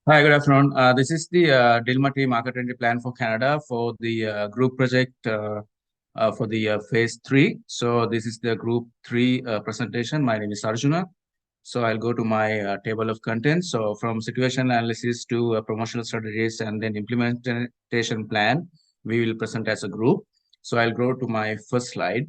Hi, good afternoon. This is the Dilma Tea Market Entry Plan for Canada for the group project for the phase 3. So this is the group 3 presentation. My name is Arjuna. So I'll go to my table of contents. So from situation analysis to promotional strategies and then implementation plan, we will present as a group. So I'll go to my first slide.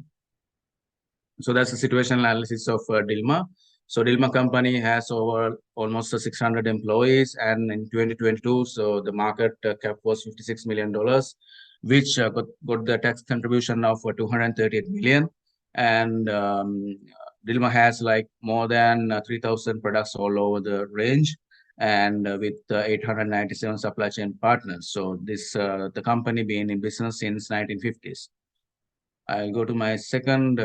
So that's the situation analysis of Dilma. So Dilma company has over almost 600 employees, and in 2022, so the market cap was $56 million, which got the tax contribution of 238 million. And Dilma has like more than 3,000 products all over the range, and with 897 supply chain partners. So this the company been in business since 1950s. I'll go to my second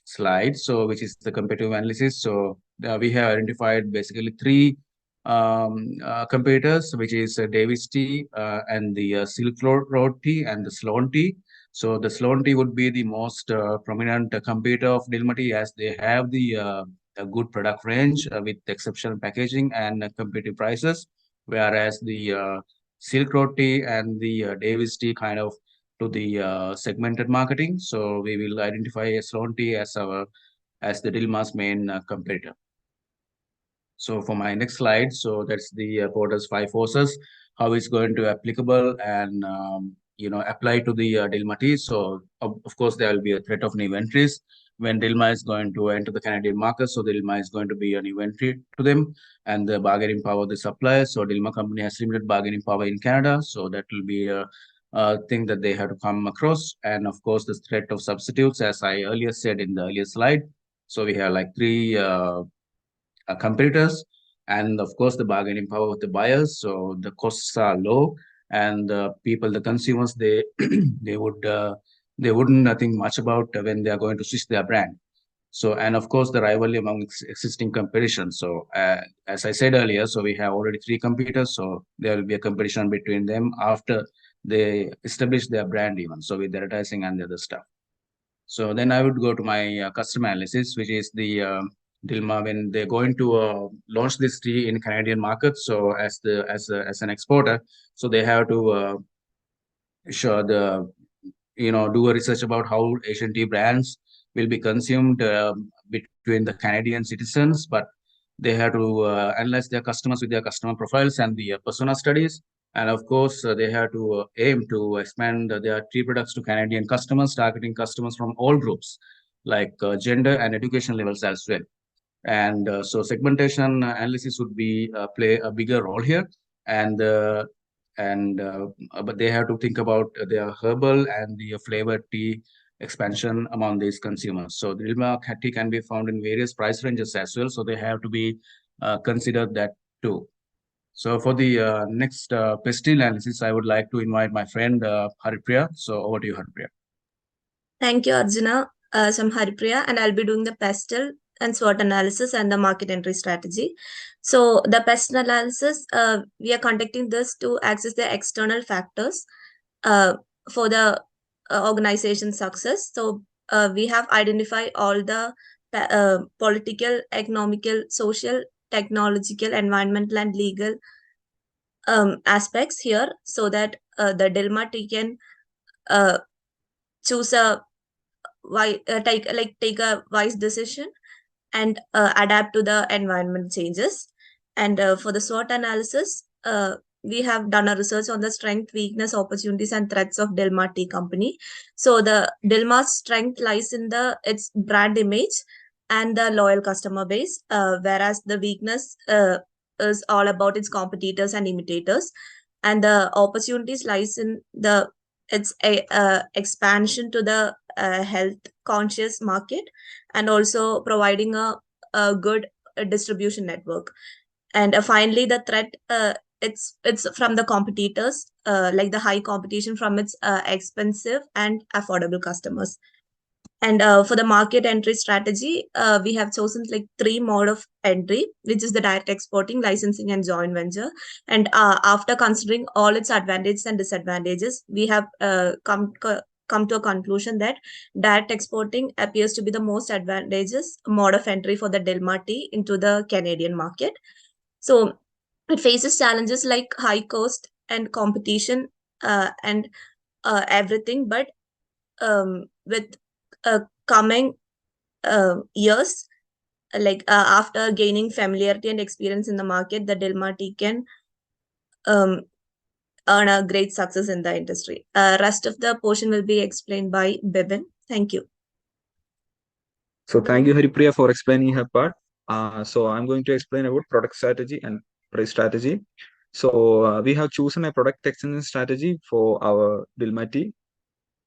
slide, so which is the competitive analysis. So we have identified basically three competitors, which is Davis tea and the Silk Road tea and the Sloan tea. So the Sloan tea would be the most prominent competitor of Dilma tea, as they have the a good product range with exceptional packaging and competitive prices, whereas the Silk Road tea and the Davis tea kind of to the segmented marketing. So we will identify Sloan tea as the Dilma's main competitor. So for my next slide, so that's the Porter's 5 forces, how it's going to applicable and apply to the Dilma tea. So of course there will be a threat of new entries when Dilma is going to enter the Canadian market. So Dilma is going to be a new entry to them, and the bargaining power of the suppliers. So Dilma company has limited bargaining power in Canada, so that will be a thing that they have to come across. And of course the threat of substitutes, as I earlier said in the earlier slide. So we have like three competitors, and of course the bargaining power of the buyers. So the costs are low, and the people, the consumers, they they wouldn't think much about when they are going to switch their brand. So, and of course the rivalry among existing competition. So as I said earlier, so we have already three competitors, so there will be a competition between them after they establish their brand, even so with the advertising and the other stuff. So then I would go to my customer analysis, which is the Dilma, when they're going to launch this tea in Canadian market. So as an exporter, so they have to show the do a research about how Asian tea brands will be consumed between the Canadian citizens, but they have to analyze their customers with their customer profiles and the persona studies. And of course, they have to aim to expand their tea products to Canadian customers, targeting customers from all groups, like gender and education levels as well. And so segmentation analysis would be play a bigger role here. And but they have to think about their herbal and the flavored tea expansion among these consumers. So the Dilma tea can be found in various price ranges as well, so they have to be considered that too. So for the next PESTEL analysis, I would like to invite my friend Haripriya. So over to you, Haripriya. Thank you, Arjuna. So I'm Haripriya, and I'll be doing the PESTEL and SWOT analysis and the market entry strategy. So the PESTEL analysis, we are conducting this to access the external factors for the organization success. So we have identified all the political, economical, social, technological, environmental, and legal aspects here, so that the Dilma tea can choose a take a wise decision and adapt to the environment changes. And for the SWOT analysis, we have done a research on the strength, weakness, opportunities, and threats of Dilma Tea Company. So the Dilma's strength lies in its brand image and the loyal customer base, whereas the weakness is all about its competitors and imitators, and the opportunities lies in its expansion to the health conscious market, and also providing a good distribution network. And finally, the threat, it's from the competitors, like the high competition from its expensive and affordable customers. And for the market entry strategy, we have chosen like 3 mode of entry, which is the direct exporting, licensing, and joint venture. And after considering all its advantages and disadvantages, we have come to a conclusion that direct exporting appears to be the most advantageous mode of entry for the Dilma tea into the Canadian market. So It faces challenges like high cost and competition and everything, but with coming years, after gaining familiarity and experience in the market, the Dilma tea can um, earn a great success in the industry. Rest of the portion will be explained by Bibin. Thank you. So thank you, Haripriya, for explaining her part. So I'm going to explain about product strategy and price strategy. So we have chosen a product extension strategy for our Dilma tea.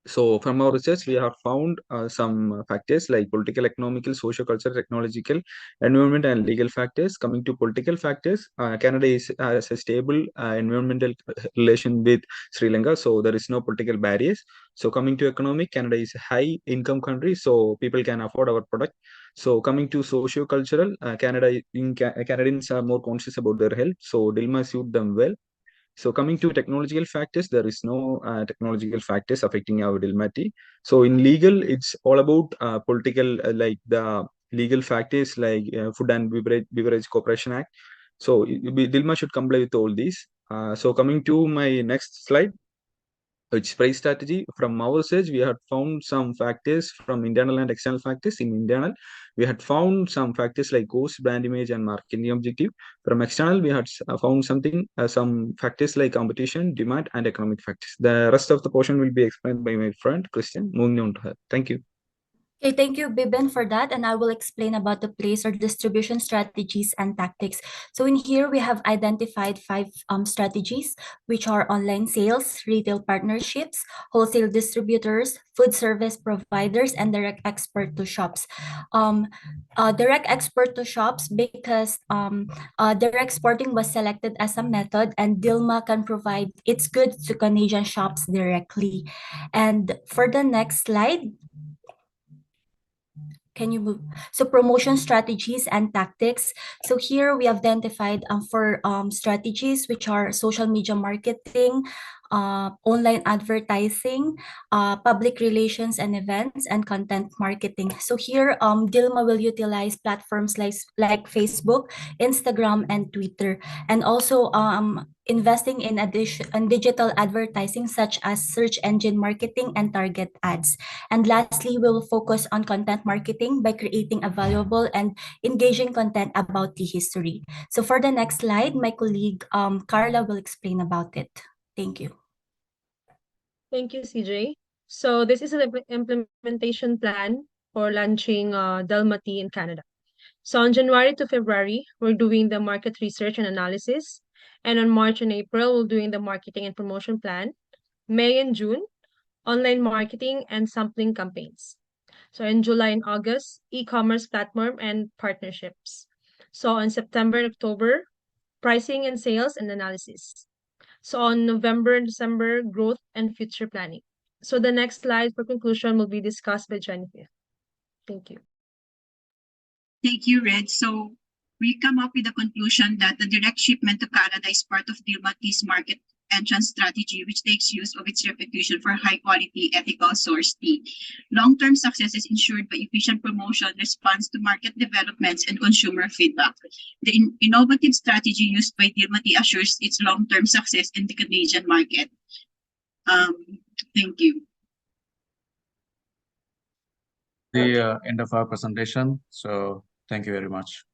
So from our research, we have found some factors like political, economical, socio-cultural, technological, environment, and legal factors. Coming to political factors, Canada has a stable environmental relation with Sri Lanka, so there is no political barriers. So coming to economic, Canada is a high income country, so people can afford our product. So coming to socio-cultural, Canadians are more conscious about their health, so Dilma suit them well. So coming to technological factors, there is no technological factors affecting our Dilmati. So in legal, it's all about political, like the legal factors like Food and Beverage Corporation Act. So Dilma should comply with all these. So coming to my next slide, its price strategy. From our research, we had found some factors from internal and external factors. In internal, we had found some factors like cost, brand image, and marketing objective. From external, we had found some factors like competition, demand, and economic factors. The rest of the portion will be explained by my friend Christian. Moving on to her. Thank you. Okay, thank you, Bibin, for that. And I will explain about the place or distribution strategies and tactics. So in here, we have identified 5 strategies, which are online sales, retail partnerships, wholesale distributors, food service providers, and direct export to shops. Direct export to shops because direct exporting was selected as a method, and Dilma can provide its goods to Canadian shops directly. And for the next slide, can you move? So promotion strategies and tactics. So here we identified for strategies which are social media marketing, online advertising, public relations and events, and content marketing. So here Dilma will utilize platforms like Facebook, Instagram, and Twitter, and also investing in digital advertising such as search engine marketing and target ads. And lastly, we will focus on content marketing by creating a valuable and engaging content about the history. So for the next slide, my colleague Carla will explain about it. Thank you. Thank you, CJ. So this is an implementation plan for launching Delma Tea in Canada. So on January to February, we're doing the market research and analysis. And on March and April, we're doing the marketing and promotion plan. May and June, online marketing and sampling campaigns. So in July and August, e-commerce platform and partnerships. So on September and October, pricing and sales and analysis. So on November and December, growth and future planning. So the next slide for conclusion will be discussed by Jennifer. Thank you. Thank you, Red. So we come up with the conclusion that the direct shipment to Canada is part of Dilma Tea's market entrance strategy, which takes use of its reputation for high-quality, ethical source tea. Long-term success is ensured by efficient promotion, response to market developments, and consumer feedback. The innovative strategy used by Dilma Tea assures its long-term success in the Canadian market. Thank you. The end of our presentation. So thank you very much.